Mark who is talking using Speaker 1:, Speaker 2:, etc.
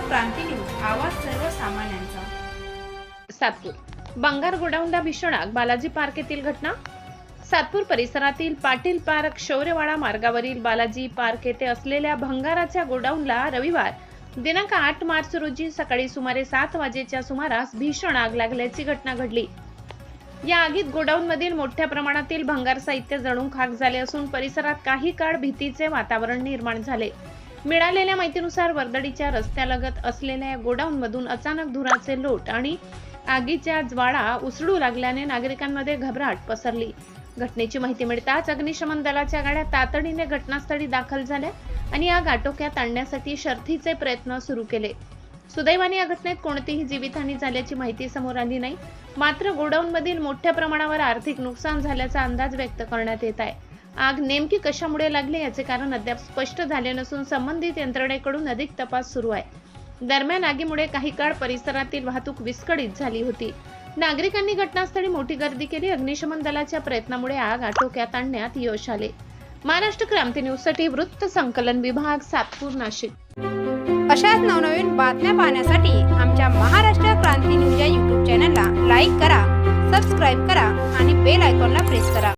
Speaker 1: क्रांती news, आवाज सर्वसामान्यांचा।
Speaker 2: सातपूर बंगार गोडाऊनला भीषण आग, बालाजी पार्क येथील घटना। सातपूर परिसरातील पाटील पार्क शौर्यवाडा मार्गावरील बालाजी पार्क येथे असलेल्या भंगाराच्या गोडाऊनला रविवार दिनांक 8 मार्च रोजी सकाळी सुमारे 7 वाजेच्या सुमारास भीषण आग लागल्याची घटना घडली। या आगीत गोडाऊनमधील मोठ्या प्रमाणातील भंगार साहित्य जळून खाक झाले असून परिसरात काही काळ भीतीचे वातावरण निर्माण झाले। मिळालेल्या माहितीनुसार वर्दळीच्या रस्त्यालगत असलेल्या गोडाऊनमधून अचानक धुराचे लोट आणि आगीच्या ज्वाळा उसळू लागल्याने नागरिकांमध्ये घबराट पसरली। घटनेची माहिती मिळताच अग्निशमन दलाच्या गाड्या तातडीने घटनास्थळी दाखल झाल्या आणि आग आटोक्यात आणण्यासाठी शर्थीचे प्रयत्न सुरू केले। सुदैवाने या घटनेत कोणतीही जीवितहानी झाल्याची माहिती समोर आली नाही। मात्र गोडाऊनमधील मोठ्या प्रमाणावर आर्थिक नुकसान झाल्याचा अंदाज व्यक्त करण्यात येत आहे। आग नेमकी कशामुळे लागली याचे कारण अद्याप स्पष्ट झाले नसून संबंधित यंत्रणेकडून अधिक तपास सुरू आहे। दरम्यान आगीमुळे काही काळ परिसरातील वाहतूक विस्कळीत झाली होती। नागरिकांनी घटनास्थळी मोठी गर्दी केली। अग्निशमन दलाच्या प्रयत्नामुळे आग आटोक्यात आणण्यात यश आले। महाराष्ट्र क्रांती न्यूज साठी वृत्त संकलन विभाग, सातपूर, नाशिक।
Speaker 3: अशाच नवनवीन बातम्या पाहण्यासाठी आमच्या महाराष्ट्र क्रांती न्यूज या YouTube चॅनलला लाईक करा, सबस्क्राईब करा आणि बेल आयकॉनला प्रेस करा।